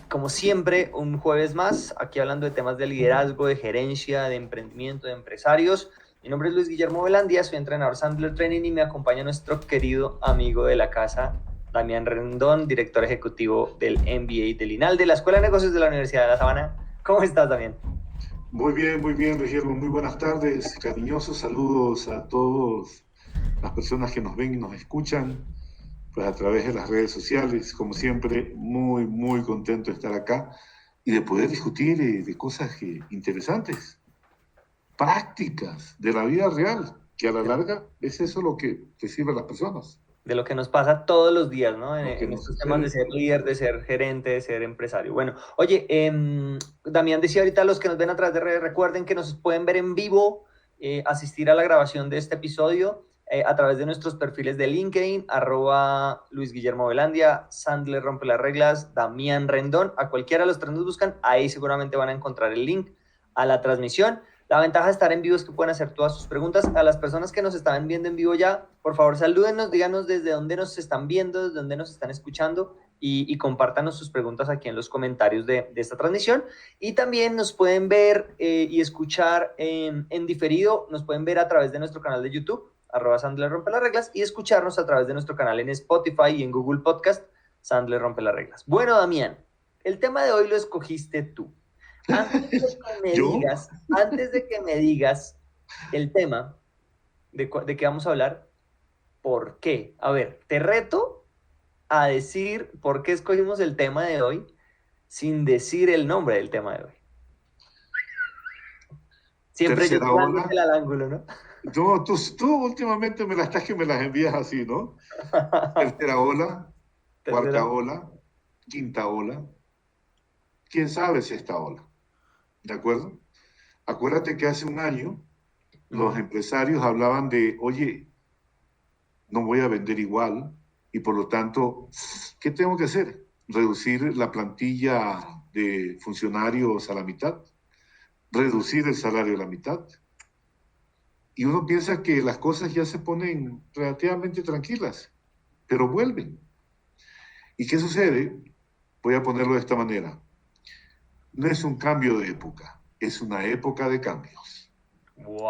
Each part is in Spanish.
Como siempre, un jueves más, aquí hablando de temas de liderazgo, de gerencia, de emprendimiento, de empresarios. Mi nombre es Luis Guillermo Velandia, soy entrenador Sandler Training y me acompaña nuestro querido amigo de la casa, Damián Rendón, director ejecutivo del MBA del INAL, de la Escuela de Negocios de la Universidad de La Sabana. ¿Cómo estás, Damián? Muy bien, Guillermo. Muy buenas tardes. Cariñosos saludos a todas las personas que nos ven y nos escuchan, pues a través de las redes sociales. Como siempre, muy contento de estar acá y de poder discutir de cosas interesantes, prácticas de la vida real, que a la larga es eso lo que recibe a las personas, De lo que nos pasa todos los días, ¿no? lo que En nos estos temas de sucede ser todos los líder, de días. ser gerente, de ser empresario. Bueno, oye, Damián decía ahorita, los que nos ven a través de redes, recuerden que nos pueden ver en vivo, asistir a la grabación de este episodio a través de nuestros perfiles de LinkedIn, @Luis Guillermo Velandia, Sandler Rompe las Reglas, Damián Rendón, a cualquiera de los tres nos buscan, ahí seguramente van a encontrar el link a la transmisión. La ventaja de estar en vivo es que pueden hacer todas sus preguntas. A las personas que nos están viendo en vivo ya, por favor, salúdenos, díganos desde dónde nos están viendo, desde dónde nos están escuchando y compártanos sus preguntas aquí en los comentarios de esta transmisión. Y también nos pueden ver y escuchar en diferido, nos pueden ver a través de nuestro canal de YouTube, @Sandler Rompe las Reglas, y escucharnos a través de nuestro canal en Spotify y en Google Podcast, Sandler Rompe las Reglas. Bueno, Damián, el tema de hoy lo escogiste tú. Yo, Antes de que me digas el tema de qué vamos a hablar, ¿por qué? A ver, te reto a decir por qué escogimos el tema de hoy sin decir el nombre del tema de hoy. Siempre yo tercera ola. tirándote al ángulo, ¿no? No, tú últimamente me las estás que me las envías así, ¿no? Tercera ola, Tercera. cuarta ola, quinta ola. ¿Quién sabe si esta ola? ¿De acuerdo? Acuérdate que hace un año los Ujú. empresarios hablaban de, oye, no voy a vender igual y por lo tanto, ¿qué tengo que hacer? Reducir la plantilla de funcionarios a la mitad, reducir el salario a la mitad. Y uno piensa que las cosas ya se ponen relativamente tranquilas, pero vuelven. ¿Y qué sucede? Voy a ponerlo de esta manera. No es un cambio de época, es una época de cambios. Wow.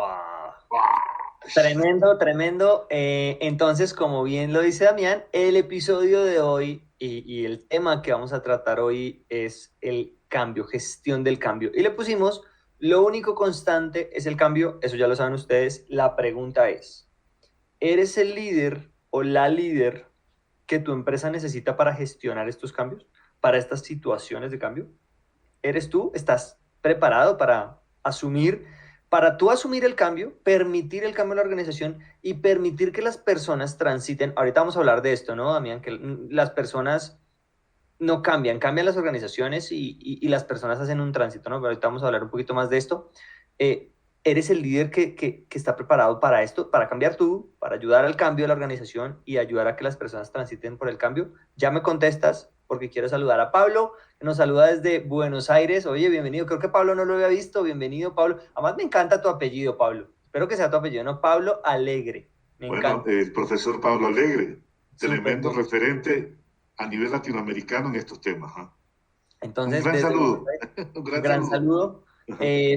Tremendo, tremendo. Entonces, como bien lo dice Damián, el episodio de hoy y el tema que vamos a tratar hoy es el cambio, gestión del cambio. Y le pusimos, lo único constante es el cambio, eso ya lo saben ustedes. La pregunta es, ¿eres el líder o la líder que tu empresa necesita para gestionar estos cambios, para estas situaciones de cambio? ¿Eres tú? ¿Estás preparado para tú asumir el cambio, permitir el cambio en la organización y permitir que las personas transiten? Ahorita vamos a hablar de esto, ¿no, Damián? Que las personas no cambian, cambian las organizaciones y las personas hacen un tránsito, ¿no? Pero ahorita vamos a hablar un poquito más de esto. Eh, ¿Eres el líder que está preparado para esto, para cambiar tú, para ayudar al cambio de la organización y ayudar a que las personas transiten por el cambio? Ya me contestas porque quiero saludar a Pablo, que nos saluda desde Buenos Aires. Oye, bienvenido. Creo que Pablo no lo había visto. Bienvenido, Pablo. Además, me encanta tu apellido, Pablo. Espero que sea tu apellido, ¿no? Pablo Alegre. Me Bueno, encanta. el profesor Pablo Alegre, Súper tremendo bien. referente a nivel latinoamericano en estos temas. ¿Eh? Un Entonces, gran desde Buenos saludo, Aires, un un gran gran saludo. saludo.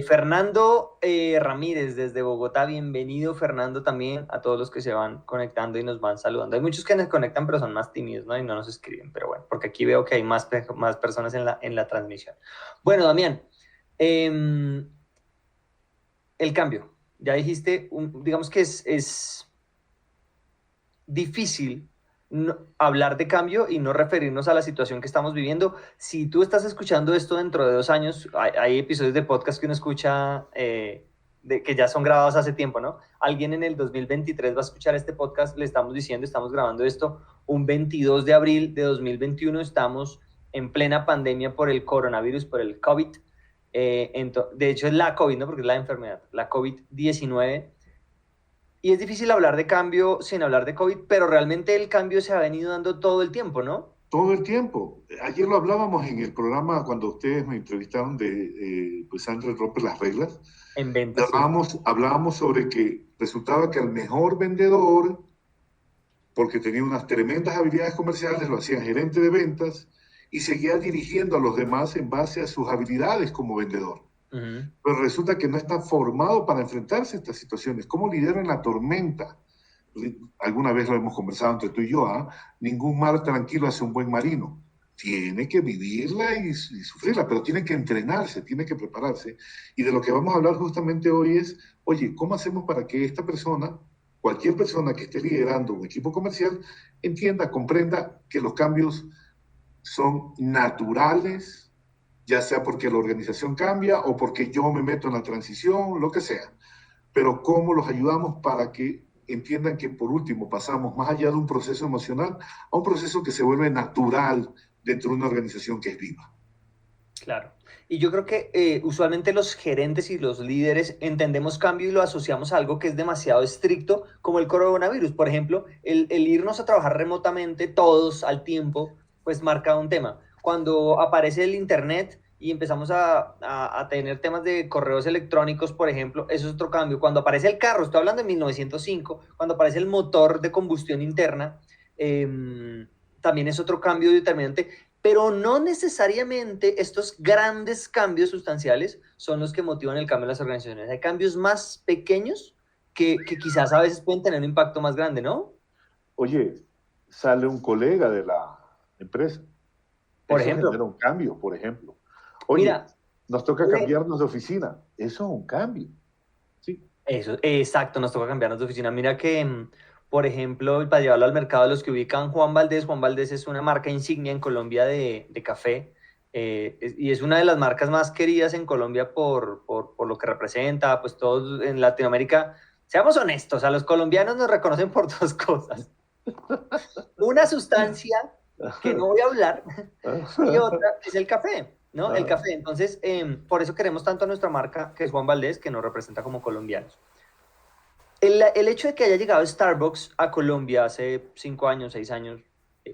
Fernando Ramírez desde Bogotá, bienvenido Fernando también a todos los que se van conectando y nos van saludando. Hay muchos que nos conectan pero son más tímidos, ¿no? Y no nos escriben, pero bueno, porque aquí veo que hay más personas en la transmisión. Bueno, Damián, eh, el cambio. Ya dijiste, digamos que es difícil hablar de cambio y no referirnos a la situación que estamos viviendo. Si tú estás escuchando esto dentro de 2 años, hay episodios de podcast que uno escucha que ya son grabados hace tiempo, ¿no? Alguien en el 2023 va a escuchar este podcast, le estamos diciendo, estamos grabando esto un 22 de abril de 2021, estamos en plena pandemia por el coronavirus, por el COVID. De hecho, es la COVID, ¿no? Porque es la enfermedad, la COVID-19. Y es difícil hablar de cambio sin hablar de COVID, pero realmente el cambio se ha venido dando todo el tiempo, ¿no? Todo el tiempo. Ayer lo hablábamos en el programa cuando ustedes me entrevistaron de pues Andrés Rompe las Reglas. En ventas, sí. Hablábamos sobre que resultaba que el mejor vendedor, porque tenía unas tremendas habilidades comerciales, lo hacía gerente de ventas, y seguía dirigiendo a los demás en base a sus habilidades como vendedor. Ujú. Pero resulta que no está formado para enfrentarse a estas situaciones. ¿Cómo lidera en la tormenta? Alguna vez lo hemos conversado entre tú y yo, ¿ah? Ningún mar tranquilo hace un buen marino. Tiene que vivirla y sufrirla, pero tiene que entrenarse, tiene que prepararse. Y de lo que vamos a hablar justamente hoy es, oye, ¿cómo hacemos para que esta persona, cualquier persona que esté liderando un equipo comercial, entienda, comprenda que los cambios son naturales, ya sea porque la organización cambia o porque yo me meto en la transición, lo que sea? Pero cómo los ayudamos para que entiendan que por último pasamos más allá de un proceso emocional a un proceso que se vuelve natural dentro de una organización que es viva. Claro. Y yo creo que usualmente los gerentes y los líderes entendemos cambio y lo asociamos a algo que es demasiado estricto, como el coronavirus. Por ejemplo, el irnos a trabajar remotamente todos al tiempo, pues marca un tema. Cuando aparece el Internet y empezamos a tener temas de correos electrónicos, por ejemplo, eso es otro cambio. Cuando aparece el carro, estoy hablando de 1905, cuando aparece el motor de combustión interna, también es otro cambio determinante, pero no necesariamente estos grandes cambios sustanciales son los que motivan el cambio en las organizaciones. Hay cambios más pequeños que quizás a veces pueden tener un impacto más grande, ¿no? Oye, sale un colega de la empresa. Por Eso ejemplo, genera un cambio, por ejemplo. Oye, mira, nos toca cambiarnos de oficina. Eso es un cambio. Sí. eso, exacto, nos toca cambiarnos de oficina. Mira que, por ejemplo, para llevarlo al mercado, los que ubican Juan Valdez es una marca insignia en Colombia de café, y es una de las marcas más queridas en Colombia por lo que representa, pues todos en Latinoamérica, seamos honestos, a los colombianos nos reconocen por dos cosas. Una sustancia que no voy a hablar y otra es el café, ¿no? El café. Entonces, por eso queremos tanto a nuestra marca, que es Juan Valdez, que nos representa como colombianos. El hecho de que haya llegado Starbucks a Colombia hace 5 años, 6 años,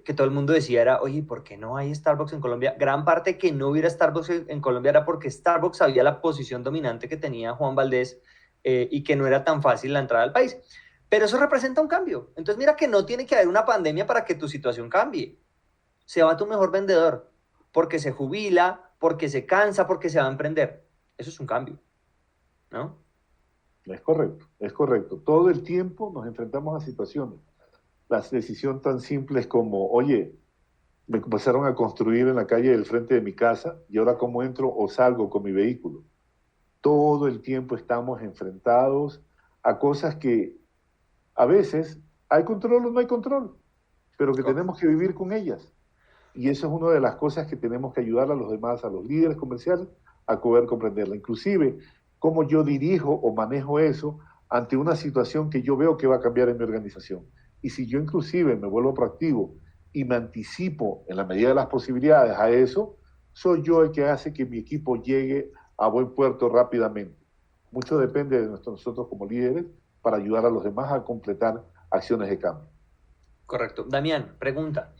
que todo el mundo decía era, oye, ¿por qué no hay Starbucks en Colombia? Gran parte que no hubiera Starbucks en Colombia era porque Starbucks sabía la posición dominante que tenía Juan Valdez, y que no era tan fácil la entrada al país. Pero eso representa un cambio. Entonces mira que no tiene que haber una pandemia para que tu situación cambie. Se va tu mejor vendedor porque se jubila, porque se cansa, porque se va a emprender. Eso es un cambio, ¿no? Es correcto, es correcto. Todo el tiempo nos enfrentamos a situaciones. Las decisiones tan simples como, oye, me empezaron a construir en la calle del frente de mi casa y ahora cómo entro o salgo con mi vehículo. Todo el tiempo estamos enfrentados a cosas que a veces hay control o no hay control, pero que tenemos que vivir con ellas. Y eso es una de las cosas que tenemos que ayudar a los demás, a los líderes comerciales, a poder comprenderla. Inclusive, cómo yo dirijo o manejo eso ante una situación que yo veo que va a cambiar en mi organización. Y si yo inclusive me vuelvo proactivo y me anticipo en la medida de las posibilidades a eso, soy yo el que hace que mi equipo llegue a buen puerto rápidamente. Mucho depende de nosotros como líderes para ayudar a los demás a completar acciones de cambio. Correcto. Damián, pregunta.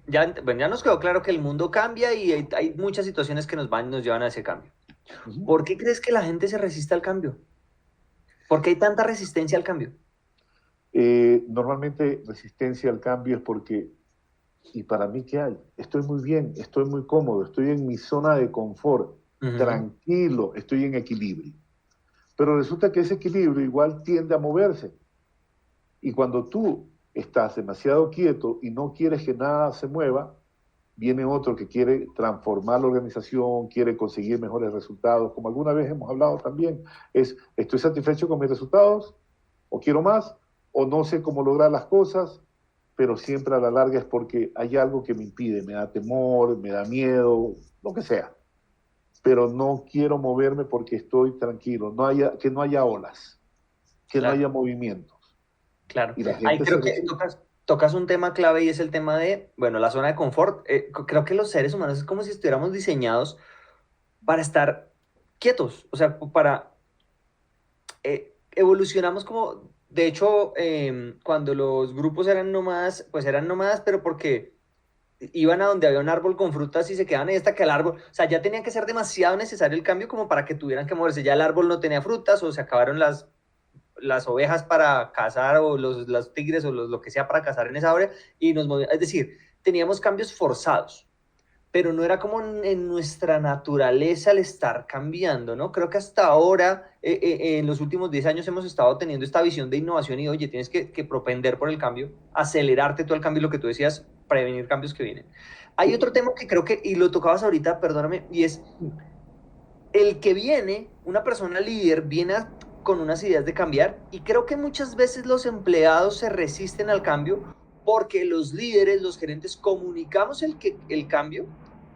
Ya, bueno, ya nos quedó claro que el mundo cambia y hay muchas situaciones que nos llevan a ese cambio. ¿Por qué crees que la gente se resiste al cambio? ¿Por qué hay tanta resistencia al cambio? Normalmente resistencia al cambio es porque, ¿y para mí qué hay? Estoy muy bien, estoy muy cómodo, estoy en mi zona de confort, Ujú. tranquilo, estoy en equilibrio. Pero resulta que ese equilibrio igual tiende a moverse. Y cuando tú estás demasiado quieto y no quieres que nada se mueva, viene otro que quiere transformar la organización, quiere conseguir mejores resultados. Como alguna vez hemos hablado también, es, ¿estoy satisfecho con mis resultados? ¿O quiero más? ¿O no sé cómo lograr las cosas? Pero siempre a la larga es porque hay algo que me impide, me da temor, me da miedo, lo que sea. Pero no quiero moverme porque estoy tranquilo, que no haya olas, que no Claro, haya movimientos. claro. Y la Ahí gente se creo que resiste. tocas un tema clave y es el tema de, bueno, la zona de confort. Creo que los seres humanos es como si estuviéramos diseñados para estar quietos, o sea, evolucionamos como, de hecho, cuando los grupos eran nómadas, pues eran nómadas, pero porque iban a donde había un árbol con frutas y se quedaban ahí hasta que el árbol, o sea, ya tenía que ser demasiado necesario el cambio como para que tuvieran que moverse. Ya el árbol no tenía frutas o se acabaron las ovejas para cazar o los tigres o lo que sea para cazar en esa área y nos movíamos. Es decir, teníamos cambios forzados. pero no era como en nuestra naturaleza el estar cambiando, ¿no? Creo que hasta ahora, en los últimos 10 años hemos estado teniendo esta visión de innovación y, oye, tienes que propender por el cambio, acelerarte todo el cambio, lo que tú decías, prevenir cambios que vienen. Hay otro tema que creo que, y lo tocabas ahorita, perdóname, y es el que viene, una persona líder, viene con unas ideas de cambiar y creo que muchas veces los empleados se resisten al cambio porque los líderes, los gerentes, comunicamos el cambio,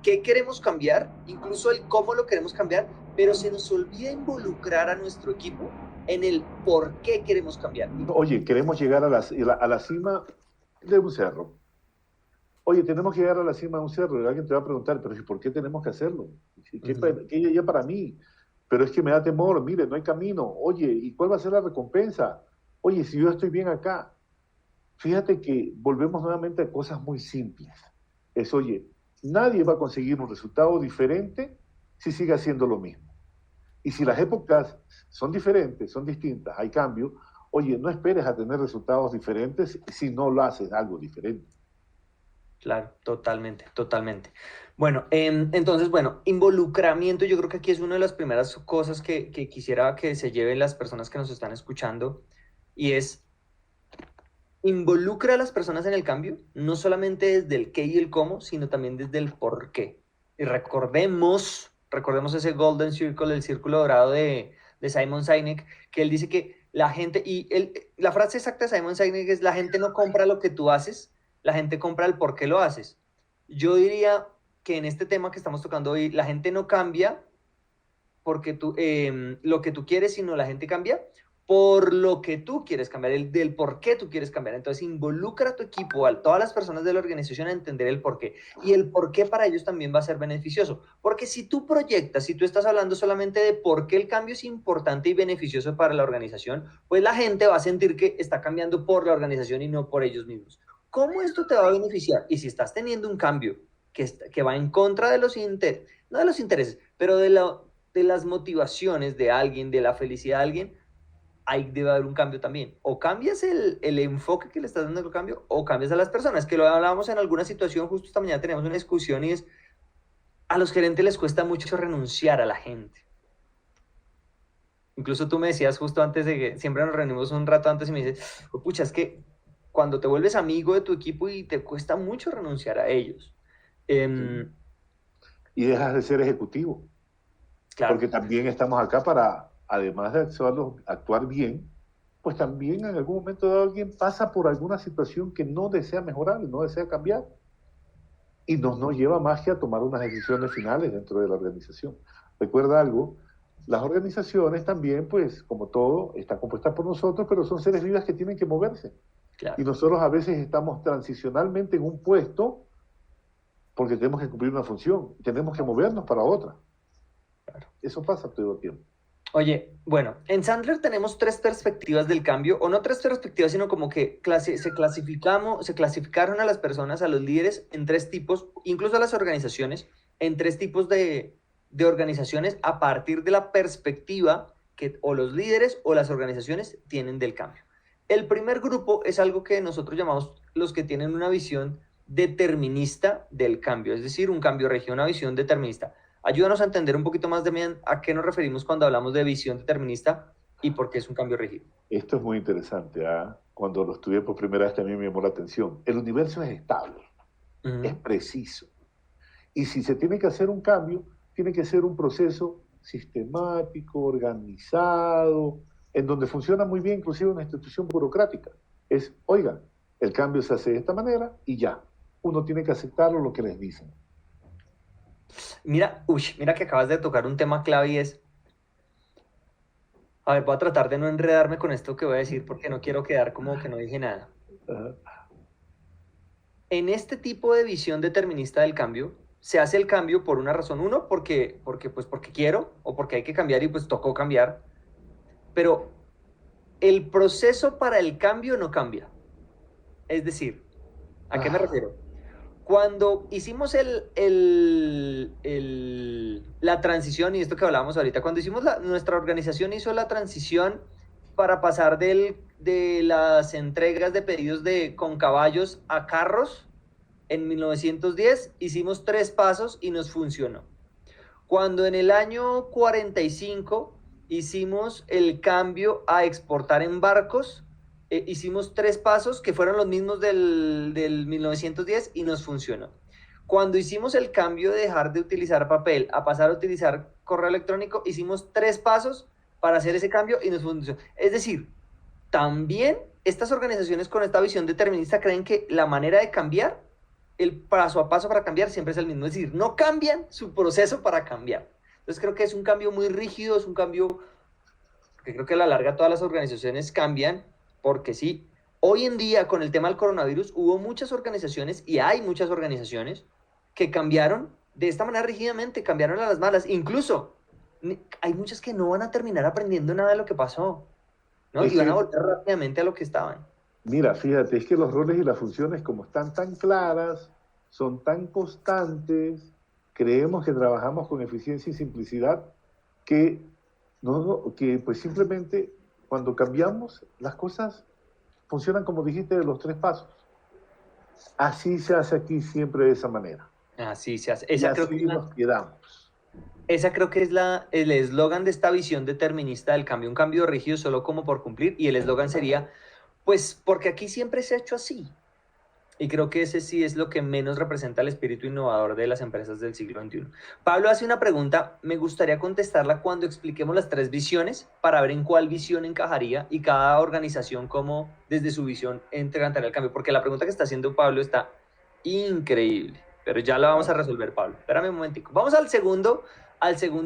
qué queremos cambiar, incluso el cómo lo queremos cambiar, pero se nos olvida involucrar a nuestro equipo en el por qué queremos cambiar. Oye, queremos llegar a la cima de un cerro. Oye, tenemos que llegar a la cima de un cerro y alguien te va a preguntar, pero ¿y por qué tenemos que hacerlo? ¿Qué ya para mí? Pero es que me da temor, mire, no hay camino. Oye, ¿y cuál va a ser la recompensa? Oye, si yo estoy bien acá. Fíjate que volvemos nuevamente a cosas muy simples. Es, oye, nadie va a conseguir un resultado diferente si sigue haciendo lo mismo. Y si las épocas son diferentes, son distintas, hay cambio, oye, no esperes a tener resultados diferentes si no lo haces algo diferente. Claro, totalmente, totalmente. Bueno, entonces, bueno, involucramiento, yo creo que aquí es una de las primeras cosas que quisiera que se lleven las personas que nos están escuchando y es involucra a las personas en el cambio, no solamente desde el qué y el cómo, sino también desde el por qué. Y recordemos ese Golden Circle, el círculo dorado de Simon Sinek, que él dice que la gente, la frase exacta de Simon Sinek es, la gente no compra lo que tú haces, la gente compra el por qué lo haces. Yo diría que en este tema que estamos tocando hoy, la gente no cambia porque lo que tú quieres, sino la gente cambia por lo que tú quieres cambiar, del por qué tú quieres cambiar. Entonces, involucra a tu equipo, a todas las personas de la organización a entender el por qué. Y el por qué para ellos también va a ser beneficioso. Porque si tú proyectas, si tú estás hablando solamente de por qué el cambio es importante y beneficioso para la organización, pues la gente va a sentir que está cambiando por la organización y no por ellos mismos. ¿Cómo esto te va a beneficiar? Y si estás teniendo un cambio que va en contra de no de los intereses, pero de las motivaciones de alguien, de la felicidad de alguien, ahí debe haber un cambio también. O cambias el enfoque que le estás dando al cambio, o cambias a las personas, que lo hablábamos en alguna situación, justo esta mañana teníamos una discusión y es, a los gerentes les cuesta mucho renunciar a la gente. Incluso tú me decías justo antes de que, siempre nos reunimos un rato antes y me dices, oh, pucha, es que cuando te vuelves amigo de tu equipo y te cuesta mucho renunciar a ellos. Y dejas de ser ejecutivo. Claro. Porque también estamos acá para, además de actuar bien, pues también en algún momento dado alguien pasa por alguna situación que no desea mejorar, no desea cambiar. Y nos lleva más que a tomar unas decisiones finales dentro de la organización. Recuerda algo, las organizaciones también, pues, como todo, están compuestas por nosotros, pero son seres vivos que tienen que moverse. Claro. Y nosotros a veces estamos transicionalmente en un puesto porque tenemos que cumplir una función, tenemos que movernos para otra. Claro. Eso pasa todo el tiempo. Oye, bueno, en Sandler tenemos 3 perspectivas del cambio, o no 3 perspectivas, sino como que se clasificaron a las personas, a los líderes, en 3 tipos, incluso a las organizaciones, en 3 tipos de organizaciones a partir de la perspectiva que o los líderes o las organizaciones tienen del cambio. El primer grupo es algo que nosotros llamamos los que tienen una visión determinista del cambio, es decir, un cambio región, una visión determinista. Ayúdanos a entender un poquito más, Demian, a qué nos referimos cuando hablamos de visión determinista y por qué es un cambio rígido. Esto es muy interesante. Cuando lo estudié por primera vez también me llamó la atención. El universo es estable, es preciso. Y si se tiene que hacer un cambio, tiene que ser un proceso sistemático, organizado, en donde funciona muy bien inclusive una institución burocrática. Es, oiga, el cambio se hace de esta manera y ya. Uno tiene que aceptarlo lo que les dicen. Mira que acabas de tocar un tema clave y es, a ver, voy a tratar de no enredarme con esto que voy a decir porque no quiero quedar como que no dije nada. En este tipo de visión determinista del cambio, se hace el cambio por una razón. Uno, porque quiero o porque hay que cambiar y pues tocó cambiar. Pero el proceso para el cambio no cambia. Es decir, ¿a qué me refiero? Cuando hicimos la transición, y esto que hablábamos ahorita, cuando hicimos nuestra organización hizo la transición para pasar de las entregas de pedidos con caballos a carros, en 1910 hicimos 3 pasos y nos funcionó. Cuando en el año 45 hicimos el cambio a exportar en barcos, hicimos 3 pasos que fueron los mismos del 1910 y nos funcionó. Cuando hicimos el cambio de dejar de utilizar papel a pasar a utilizar correo electrónico, hicimos 3 pasos para hacer ese cambio y nos funcionó. Es decir, también estas organizaciones con esta visión determinista creen que la manera de cambiar, el paso a paso para cambiar siempre es el mismo. Es decir, no cambian su proceso para cambiar. Entonces creo que es un cambio muy rígido, es un cambio que creo que a la larga todas las organizaciones cambian, porque sí, hoy en día con el tema del coronavirus hubo muchas organizaciones y hay muchas organizaciones que cambiaron de esta manera rígidamente, cambiaron a las malas. Incluso hay muchas que no van a terminar aprendiendo nada de lo que pasó, ¿no? Y van a volver rápidamente a lo que estaban. Mira, fíjate, es que los roles y las funciones como están tan claras, son tan constantes, creemos que trabajamos con eficiencia y simplicidad, que, que pues simplemente cuando cambiamos las cosas funcionan como dijiste de los 3 pasos. Así se hace aquí siempre de esa manera. Así se hace. Esa creo que nos quedamos. Esa creo que es el eslogan de esta visión determinista del cambio, un cambio rígido solo como por cumplir, y el eslogan sería, pues porque aquí siempre se ha hecho así. Y creo que ese sí es lo que menos representa el espíritu innovador de las empresas del siglo XXI. Pablo hace una pregunta, me gustaría contestarla cuando expliquemos las 3 visiones para ver en cuál visión encajaría y cada organización cómo desde su visión entregaría el cambio, porque la pregunta que está haciendo Pablo está increíble, pero ya la vamos a resolver, Pablo. Espérame un momentico. Vamos al segundo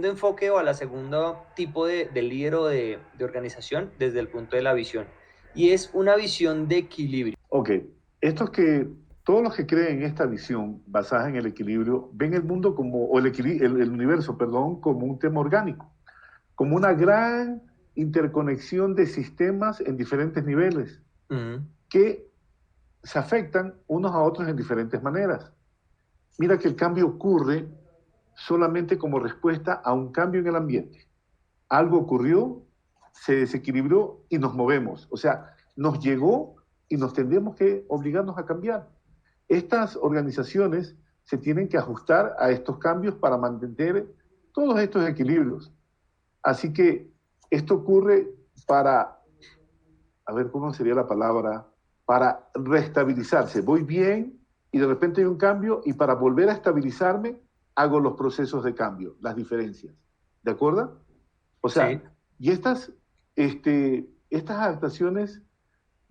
enfoque o al segundo tipo de líder o de organización desde el punto de la visión, y es una visión de equilibrio. Ok. Todos los que creen en esta visión basada en el equilibrio, ven el mundo como, o el universo, perdón, como un tema orgánico, como una gran interconexión de sistemas en diferentes niveles, que se afectan unos a otros en diferentes maneras. Mira que el cambio ocurre solamente como respuesta a un cambio en el ambiente. Algo ocurrió, se desequilibró y nos movemos. O sea, nos llegó y nos tendremos que obligarnos a cambiar. Estas organizaciones se tienen que ajustar a estos cambios para mantener todos estos equilibrios. Así que esto ocurre para, a ver cómo sería la palabra, para reestabilizarse. Voy bien y de repente hay un cambio y para volver a estabilizarme hago los procesos de cambio, las diferencias. ¿De acuerdo? O sea, sí. Y estas adaptaciones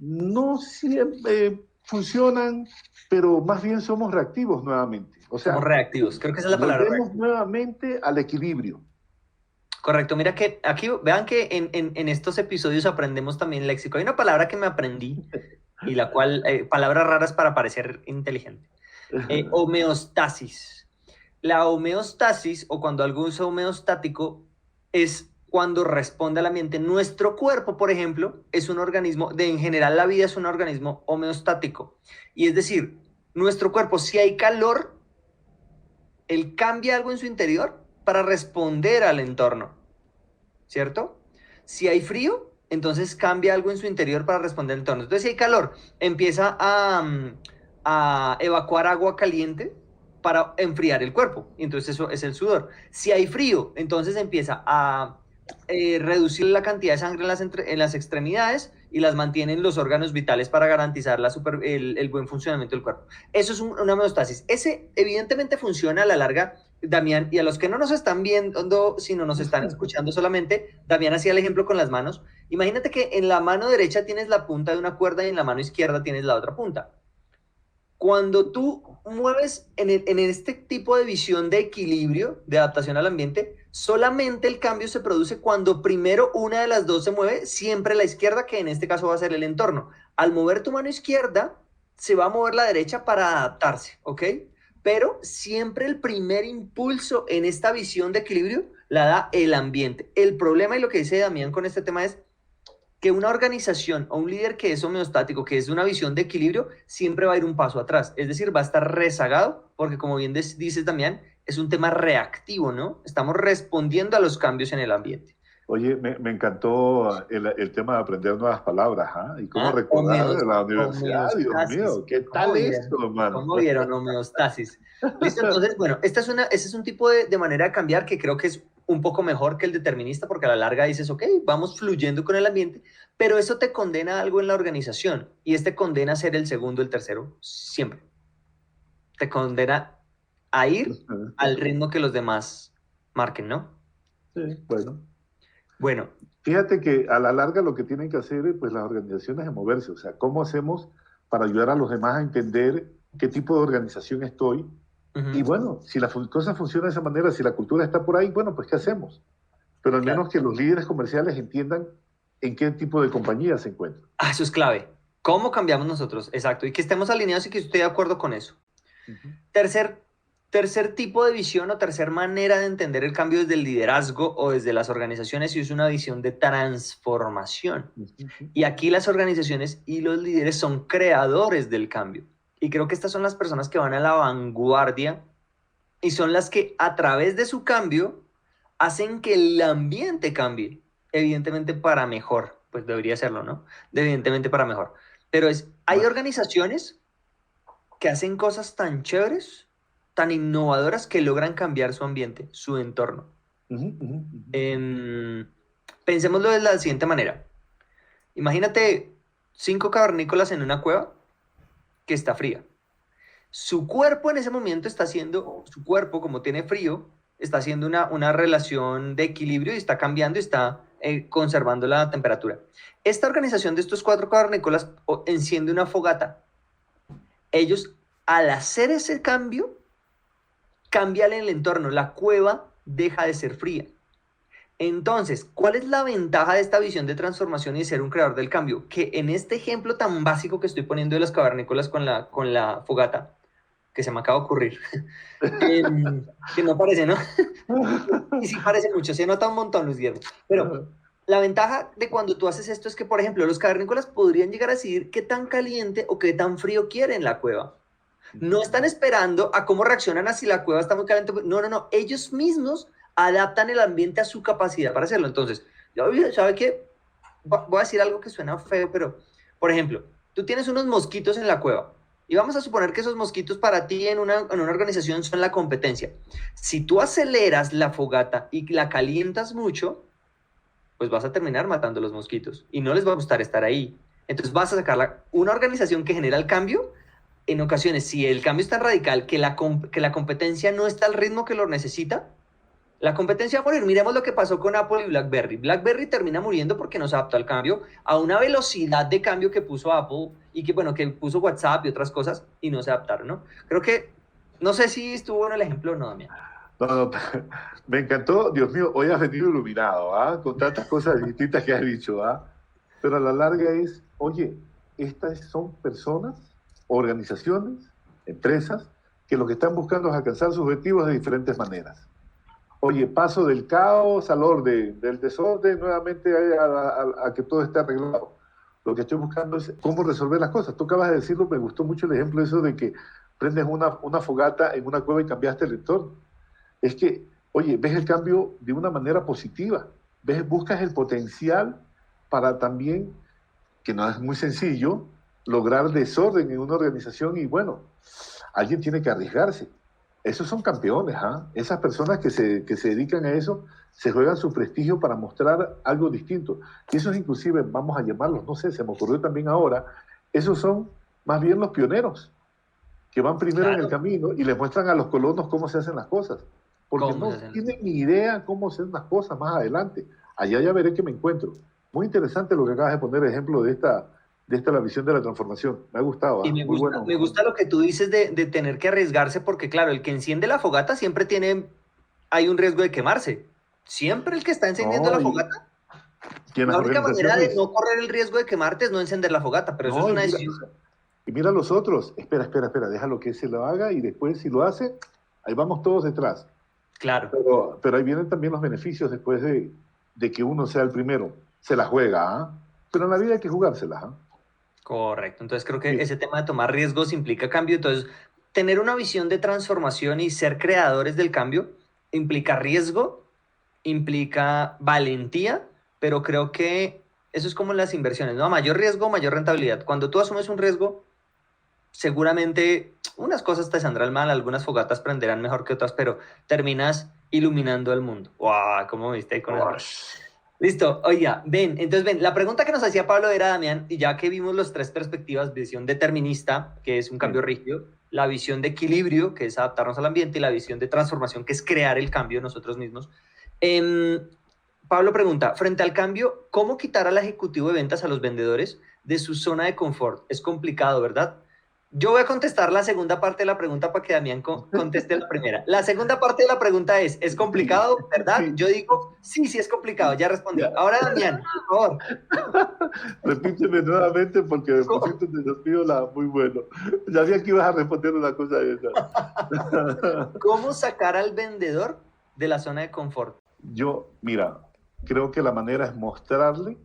no siempre funcionan, pero más bien somos reactivos nuevamente. O sea, somos reactivos, creo que esa es la palabra. Volvemos nuevamente al equilibrio. Correcto, mira que aquí, vean que en estos episodios aprendemos también léxico. Hay una palabra que me aprendí, y la cual, palabras raras para parecer inteligente. Homeostasis. La homeostasis, o cuando algo es homeostático, es cuando responde al ambiente. Nuestro cuerpo, por ejemplo, es un organismo, en general la vida es un organismo homeostático. Y es decir, nuestro cuerpo, si hay calor, él cambia algo en su interior para responder al entorno, ¿cierto? Si hay frío, entonces cambia algo en su interior para responder al entorno. Entonces, si hay calor, empieza a evacuar agua caliente para enfriar el cuerpo. Y entonces eso es el sudor. Si hay frío, entonces empieza a reducir la cantidad de sangre en las extremidades y las mantiene en los órganos vitales para garantizar el buen funcionamiento del cuerpo. Eso es una homeostasis. Ese evidentemente funciona a la larga, Damián, y a los que no nos están viendo, sino nos están escuchando solamente, Damián hacía el ejemplo con las manos. Imagínate que en la mano derecha tienes la punta de una cuerda y en la mano izquierda tienes la otra punta. Cuando tú mueves en este tipo de visión de equilibrio, de adaptación al ambiente, solamente el cambio se produce cuando primero una de las dos se mueve, siempre la izquierda, que en este caso va a ser el entorno. Al mover tu mano izquierda, se va a mover la derecha para adaptarse, ¿ok? Pero siempre el primer impulso en esta visión de equilibrio la da el ambiente. El problema, y lo que dice Damián con este tema, es que una organización o un líder que es homeostático, que es una visión de equilibrio, siempre va a ir un paso atrás. Es decir, va a estar rezagado, porque como bien dices Damián, es un tema reactivo, ¿no? Estamos respondiendo a los cambios en el ambiente. Oye, me encantó el tema de aprender nuevas palabras, ¿ah? Y cómo ¿Ah? recordar de la universidad, Dios Homeostasis. mío, ¿qué tal esto, hermano? ¿Cómo vieron homeostasis? Listo, entonces, bueno, ese es un tipo de manera de cambiar que creo que es un poco mejor que el determinista, porque a la larga dices, ok, vamos fluyendo con el ambiente, pero eso te condena a algo en la organización, y este condena a ser el segundo, el tercero, siempre. Te condena a ir al ritmo que los demás marquen, ¿no? Sí, bueno. Bueno, Fíjate que a la larga lo que tienen que hacer pues las organizaciones es moverse, o sea, ¿cómo hacemos para ayudar a los demás a entender qué tipo de organización estoy? Y ujú, bueno, si la cosa funciona de esa manera, si la cultura está por ahí, bueno, pues ¿qué hacemos? Pero al claro. menos que los líderes comerciales entiendan en qué tipo de compañía se encuentran. Ah, eso es clave. ¿Cómo cambiamos nosotros? Exacto. Y que estemos alineados y que esté de acuerdo con eso. Ujú, Tercer, tercer tipo de visión o tercer manera de entender el cambio desde el liderazgo o desde las organizaciones y es una visión de transformación. ujú, ujú. Y aquí las organizaciones y los líderes son creadores del cambio. Y creo que estas son las personas que van a la vanguardia y son las que a través de su cambio hacen que el ambiente cambie, evidentemente para mejor, pues debería serlo, ¿no? Evidentemente para mejor. Pero hay Ah, organizaciones que hacen cosas tan chéveres, tan innovadoras que logran cambiar su ambiente, su entorno. ujú, ujú, ujú. Em, Pensémoslo de la siguiente manera. Imagínate 5 cavernícolas en una cueva que está fría. Su cuerpo en ese momento está haciendo, su cuerpo como tiene frío, está haciendo una relación de equilibrio y está cambiando y está conservando la temperatura. Esta organización de estos 4 cavernícolas enciende una fogata. Ellos, al hacer ese cambio, cambian el entorno. La cueva deja de ser fría. Entonces, ¿cuál es la ventaja de esta visión de transformación y de ser un creador del cambio? Que en este ejemplo tan básico que estoy poniendo de los cavernícolas con la fogata, que se me acaba de ocurrir, que no parece, ¿no? Y sí parece mucho, se nota un montón, Luis Guillermo. Pero la ventaja de cuando tú haces esto es que, por ejemplo, los cavernícolas podrían llegar a decidir qué tan caliente o qué tan frío quieren la cueva. No están esperando a cómo reaccionan a si la cueva está muy caliente. No, no, no. Ellos mismos adaptan el ambiente a su capacidad para hacerlo. Entonces, ¿sabe qué? Voy a decir algo que suena feo, pero, por ejemplo, tú tienes unos mosquitos en la cueva y vamos a suponer que esos mosquitos para ti en una organización son la competencia. Si tú aceleras la fogata y la calientas mucho, pues vas a terminar matando a los mosquitos y no les va a gustar estar ahí. Entonces vas a sacar una organización que genera el cambio. En ocasiones, si el cambio es tan radical que la competencia no está al ritmo que lo necesita, la competencia va a morir. Miremos lo que pasó con Apple y BlackBerry. BlackBerry termina muriendo porque no se adaptó al cambio, a una velocidad de cambio que puso Apple y que, bueno, que puso WhatsApp y otras cosas y no se adaptaron, ¿no? Creo que, no sé si estuvo bueno el ejemplo o no, Damián. No, no, me encantó, Dios mío, hoy has venido iluminado, ¿ah? Con tantas cosas distintas que has dicho, ¿ah? Pero a la larga es, oye, estas son personas, organizaciones, empresas, que lo que están buscando es alcanzar sus objetivos de diferentes maneras. Oye, paso del caos al orden, del desorden nuevamente a que todo esté arreglado. Lo que estoy buscando es cómo resolver las cosas. Tú acabas de decirlo, me gustó mucho el ejemplo eso de que prendes una fogata en una cueva y cambiaste el entorno. Es que, oye, ves el cambio de una manera positiva, buscas el potencial para también, que no es muy sencillo, lograr desorden en una organización y bueno, alguien tiene que arriesgarse. Esos son campeones, ¿ah? Esas personas que se dedican a eso se juegan su prestigio para mostrar algo distinto. Y esos inclusive, vamos a llamarlos, no sé, se me ocurrió también ahora, esos son más bien los pioneros, que van primero en el Claro. camino y les muestran a los colonos cómo se hacen las cosas, porque ¿Cómo se no hacen las tienen cosas? ni idea cómo hacer las cosas más adelante. Allá ya veré qué me encuentro. Muy interesante lo que acabas de poner, ejemplo de esta la visión de la transformación. Me ha gustado, Y ¿ah? Muy me bueno. gusta lo que tú dices de tener que arriesgarse porque, claro, el que enciende la fogata siempre hay un riesgo de quemarse. Siempre el que está encendiendo No, la fogata, y en las la única manera de organizaciones, no correr el riesgo de quemarte es no encender la fogata, pero eso es no, una decisión. y mira a los otros. Espera, espera, espera, déjalo que se lo haga y después si lo hace, ahí vamos todos detrás. Claro, Pero ahí vienen también los beneficios después de que uno sea el primero. Se la juega, ¿ah? Pero en la vida hay que jugárselas, ¿ah? correcto. Entonces creo que Sí. ese tema de tomar riesgos implica cambio. Entonces, tener una visión de transformación y ser creadores del cambio implica riesgo implica valentía, pero creo que eso es como en las inversiones, ¿no? A mayor riesgo, mayor rentabilidad. Cuando tú asumes un riesgo, seguramente unas cosas te saldrán mal, algunas fogatas prenderán mejor que otras, pero terminas iluminando el mundo. ¡Wow! ¿Cómo viste ahí con eso? Listo, oiga, ven, entonces ven, la pregunta que nos hacía Pablo era, Damián, y ya que vimos las tres perspectivas, visión determinista, que es un cambio rígido, la visión de equilibrio, que es adaptarnos al ambiente, y la visión de transformación, que es crear el cambio nosotros mismos. Pablo pregunta, frente al cambio, ¿cómo quitar al ejecutivo de ventas, a los vendedores, de su zona de confort? Es complicado, ¿verdad? Yo voy a contestar la segunda parte de la pregunta para que Damián conteste la primera. La segunda parte de la pregunta es complicado, ¿verdad? Sí. Yo digo, sí, sí es complicado, ya respondí. Ya. Ahora, Damián, por favor. Repíteme nuevamente porque me pusiste un desafío muy bueno. Ya vi que ibas a responder una cosa de esa. ¿Cómo sacar al vendedor de la zona de confort? Mira, creo que la manera es mostrarle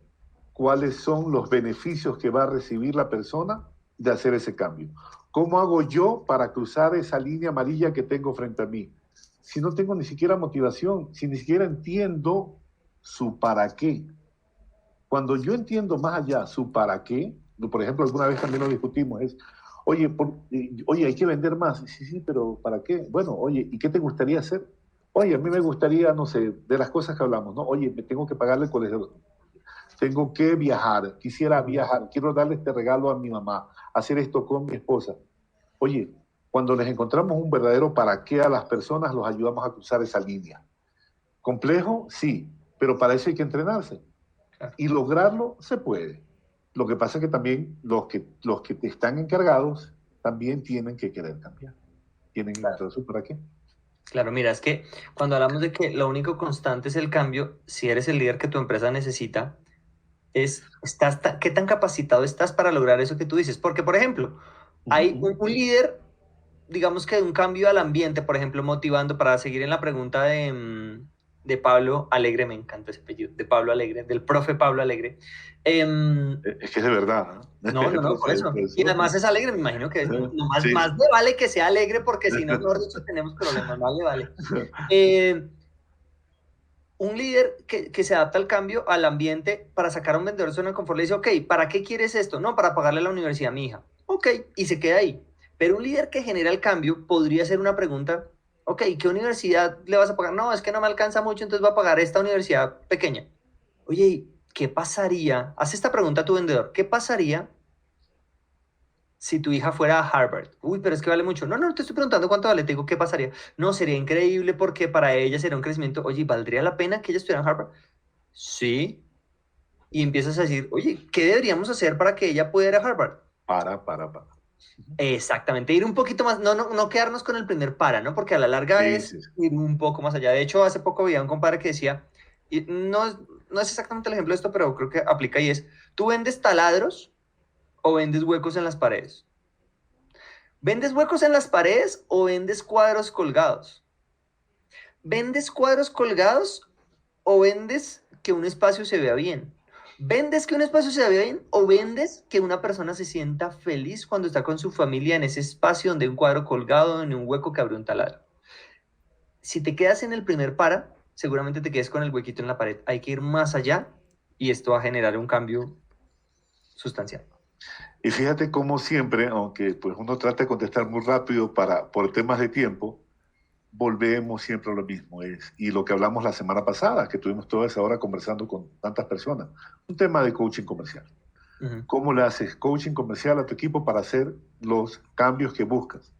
cuáles son los beneficios que va a recibir la persona de hacer ese cambio. ¿Cómo hago yo para cruzar esa línea amarilla que tengo frente a mí? Si no tengo ni siquiera motivación, si ni siquiera entiendo su para qué. Cuando yo entiendo más allá su para qué, por ejemplo, alguna vez también lo discutimos, oye, hay que vender más. Sí, sí, pero ¿para qué? Bueno, oye, ¿y qué te gustaría hacer? Oye, a mí me gustaría, no sé, de las cosas que hablamos, ¿no? Oye, me tengo que pagarle el colegio, tengo que viajar, quisiera viajar, quiero darle este regalo a mi mamá, hacer esto con mi esposa. Oye, cuando les encontramos un verdadero para qué a las personas, los ayudamos a cruzar esa línea. ¿Complejo? Sí, pero para eso hay que entrenarse. Claro. Y lograrlo se puede. Lo que pasa es que también los que te están encargados también tienen que querer cambiar. Tienen que encontrar su para qué. Claro, mira, es que cuando hablamos de que lo único constante es el cambio, si eres el líder que tu empresa necesita, ¿qué tan capacitado estás para lograr eso que tú dices? Porque, por ejemplo, hay un líder, digamos que de un cambio al ambiente, por ejemplo, motivando, para seguir en la pregunta de Pablo Alegre, me encanta ese apellido, de Pablo Alegre, del profe Pablo Alegre. Es que es de verdad. No, por eso. Y además es alegre, me imagino que Sí. más le vale que sea alegre, porque si no, mejor dicho, tenemos problemas, más le vale. Un líder que se adapta al cambio, al ambiente, para sacar a un vendedor de zona de confort, le dice, ok, ¿para qué quieres esto? No, para pagarle a la universidad a mi hija. Ok, y se queda ahí. Pero un líder que genera el cambio podría hacer una pregunta, ok, ¿qué universidad le vas a pagar? No, es que no me alcanza mucho, entonces va a pagar esta universidad pequeña. Oye, ¿qué pasaría? Haz esta pregunta a tu vendedor, ¿qué pasaría si tu hija fuera a Harvard? Uy, pero es que vale mucho. No, no, te estoy preguntando cuánto vale. Te digo, ¿qué pasaría? No, sería increíble porque para ella sería un crecimiento. Oye, ¿valdría la pena que ella estuviera en Harvard? Sí. Y empiezas a decir, oye, ¿qué deberíamos hacer para que ella pueda ir a Harvard? Para. Exactamente, ir un poquito más, no quedarnos con el primer para, ¿no? Porque a la larga es Sí. ir un poco más allá. De hecho, hace poco había un compadre que decía, y no es exactamente el ejemplo de esto, pero creo que aplica y es, ¿tú vendes taladros o vendes huecos en las paredes? ¿Vendes huecos en las paredes o vendes cuadros colgados? ¿Vendes cuadros colgados o vendes que un espacio se vea bien? ¿Vendes que un espacio se vea bien o vendes que una persona se sienta feliz cuando está con su familia en ese espacio donde hay un cuadro colgado, en un hueco que abrió un taladro? Si te quedas en el primer para, seguramente te quedes con el huequito en la pared. Hay que ir más allá y esto va a generar un cambio sustancial. Y fíjate cómo siempre, aunque pues uno trata de contestar muy rápido por temas de tiempo, volvemos siempre a lo mismo. Y lo que hablamos la semana pasada, que tuvimos toda esa hora conversando con tantas personas, un tema de coaching comercial. ¿Cómo le haces coaching comercial a tu equipo para hacer los cambios que buscas?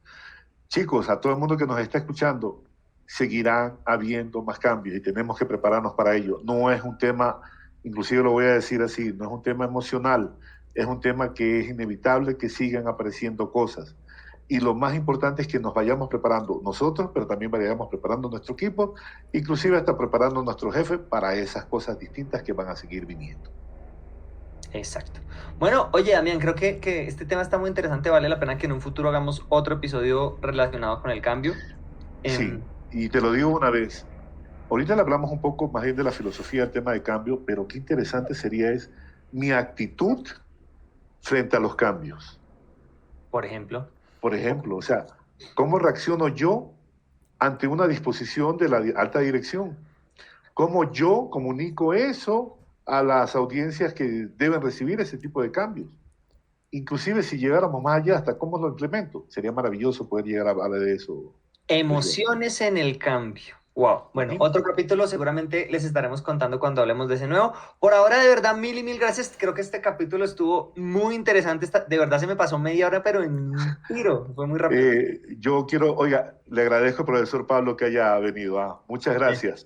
Chicos, a todo el mundo que nos está escuchando, seguirán habiendo más cambios y tenemos que prepararnos para ello. No es un tema, inclusive lo voy a decir así, no es un tema emocional, es un tema que es inevitable que sigan apareciendo cosas. Y lo más importante es que nos vayamos preparando nosotros, pero también vayamos preparando nuestro equipo, inclusive hasta preparando a nuestro jefe para esas cosas distintas que van a seguir viniendo. Exacto. Bueno, oye, Damián, creo que este tema está muy interesante. Vale la pena que en un futuro hagamos otro episodio relacionado con el cambio. Sí, y te lo digo una vez. Ahorita le hablamos un poco más bien de la filosofía del tema de cambio, pero qué interesante sería es mi actitud frente a los cambios. Por ejemplo. Por ejemplo, o sea, ¿cómo reacciono yo ante una disposición de la alta dirección? ¿Cómo yo comunico eso a las audiencias que deben recibir ese tipo de cambios? Inclusive si llegáramos más allá, hasta cómo lo implemento. Sería maravilloso poder llegar a hablar de eso, Josué. Emociones en el cambio. Wow. Bueno, Ujú. otro capítulo seguramente les estaremos contando cuando hablemos de ese nuevo. Por ahora, de verdad, mil y mil gracias. Creo que este capítulo estuvo muy interesante. De verdad se me pasó media hora, pero en un tiro. Fue muy rápido. Yo quiero, oiga, le agradezco al profesor Pablo que haya venido. Muchas gracias.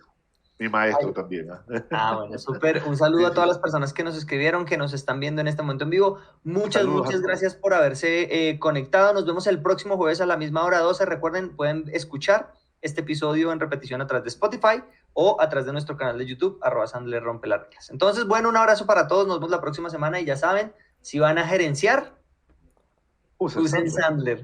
Mi maestro Ay, también. bueno, súper. Un saludo Sí, a todas sí. las personas que nos escribieron, que nos están viendo en este momento en vivo. Muchas, Saludos a muchas todos. gracias por haberse conectado. Nos vemos el próximo jueves a la misma hora 12. Recuerden, pueden escuchar este episodio en repetición a través de Spotify o a través de nuestro canal de YouTube, @Sandler Rompe las Reglas. Entonces, bueno, un abrazo para todos. Nos vemos la próxima semana y ya saben, si van a gerenciar, Usa usen Sandler. Sandler.